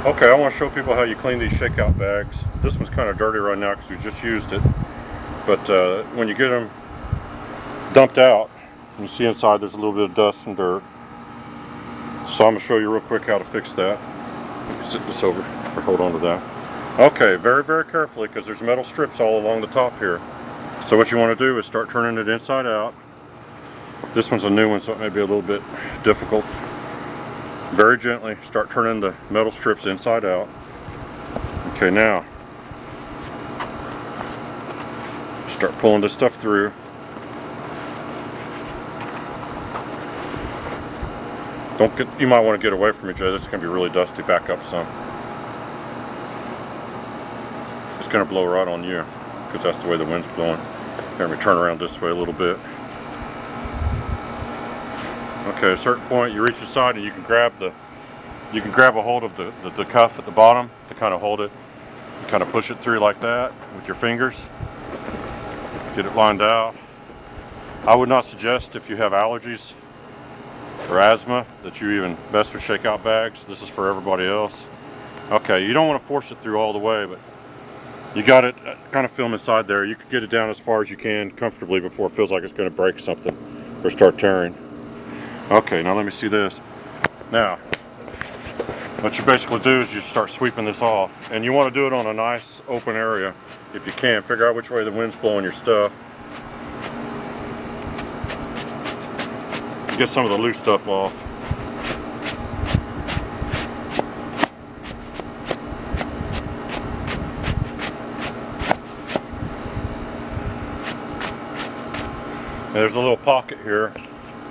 Okay, I want to show people how you clean these shakeout bags. This one's kind of dirty right now because we just used it. But when you get them dumped out, you see inside there's a little bit of dust and dirt. So I'm going to show you real quick how to fix that. Let me sit this over or hold on to that. Okay, very, very carefully because there's metal strips all along the top here. So what you want to do is start turning it inside out. This one's a new one, so it may be a little bit difficult. Very gently start turning the metal strips inside out. Okay, now start pulling this stuff through. You might want to get away from it, Jay. This is going to be really dusty. Back up some. It's going to blow right on you because that's the way the wind's blowing. Let me turn around this way a little bit. Okay, at a certain point you reach inside and you can grab a hold of the cuff at the bottom to kind of hold it. You kind of push it through like that with your fingers. Get it lined out. I would not suggest, if you have allergies or asthma, that you even mess with shakeout bags. This is for everybody else. Okay, you don't want to force it through all the way, but you got it kind of film inside there. You can get it down as far as you can comfortably before it feels like it's going to break something or start tearing. Okay, now let me see this. Now, what you basically do is you start sweeping this off, and you want to do it on a nice open area if you can. Figure out which way the wind's blowing your stuff. Get some of the loose stuff off. And there's a little pocket here.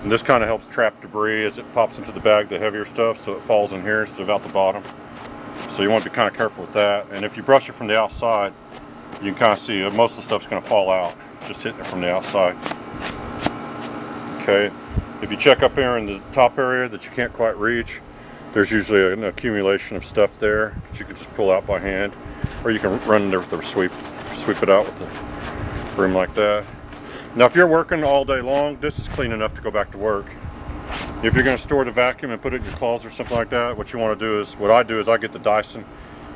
And this kind of helps trap debris as it pops into the bag, the heavier stuff, so it falls in here instead of out the bottom. So you want to be kind of careful with that. And if you brush it from the outside, you can kind of see most of the stuff's going to fall out, just hitting it from the outside. Okay, if you check up here in the top area that you can't quite reach, there's usually an accumulation of stuff there that you can just pull out by hand, or you can run in there with the sweep it out with the broom like that. Now, if you're working all day long, this is clean enough to go back to work. If you're going to store the vacuum and put it in your closet or something like that, what you want to do is, what I do is I get the Dyson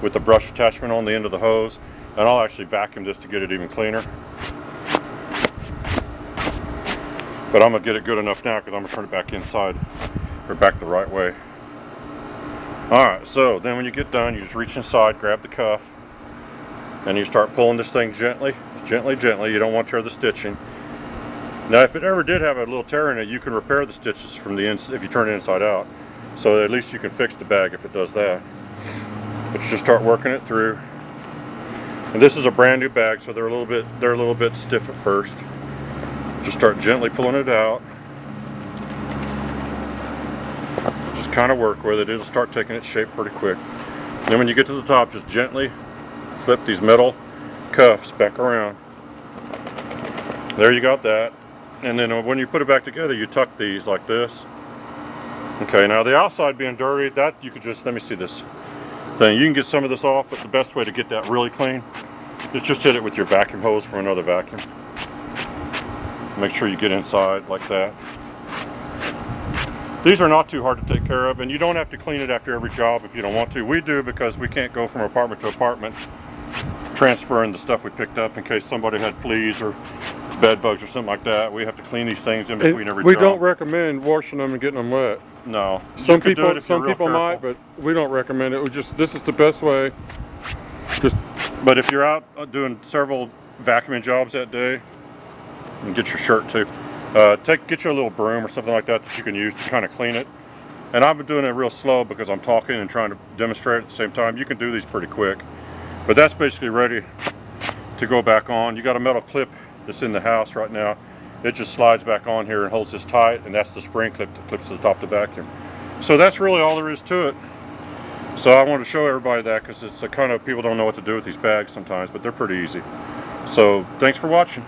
with the brush attachment on the end of the hose, and I'll actually vacuum this to get it even cleaner. But I'm going to get it good enough now because I'm going to turn it back inside, or back the right way. Alright, so then when you get done, you just reach inside, grab the cuff, and you start pulling this thing gently, gently, gently. You don't want to tear the stitching. Now, if it ever did have a little tear in it, you can repair the stitches from the inside if you turn it inside out. So at least you can fix the bag if it does that. But you just start working it through. And this is a brand new bag, so they're a little bit stiff at first. Just start gently pulling it out. Just kind of work with it. It'll start taking its shape pretty quick. Then when you get to the top, just gently flip these metal cuffs back around. There you got that. And then when you put it back together, you tuck these like this. Okay, now the outside being dirty, that you could just, let me see this thing. You can get some of this off, but the best way to get that really clean is just hit it with your vacuum hose from another vacuum. Make sure you get inside like that. These are not too hard to take care of, and you don't have to clean it after every job if you don't want to. We do because we can't go from apartment to apartment transferring the stuff we picked up in case somebody had fleas or bed bugs or something like that. We have to clean these things in between every job. We don't recommend washing them and getting them wet. No. Some people might, but we don't recommend it. This is the best way. But if you're out doing several vacuuming jobs that day, and get your shirt too, get you a little broom or something like that you can use to kind of clean it. And I've been doing it real slow because I'm talking and trying to demonstrate at the same time. You can do these pretty quick. But that's basically ready to go back on. You got a metal clip that's in the house right now. It just slides back on here and holds this tight, and that's the spring clip that clips to the top of the vacuum. So that's really all there is to it. So I want to show everybody that because it's a kind of, people don't know what to do with these bags sometimes, but they're pretty easy. So thanks for watching.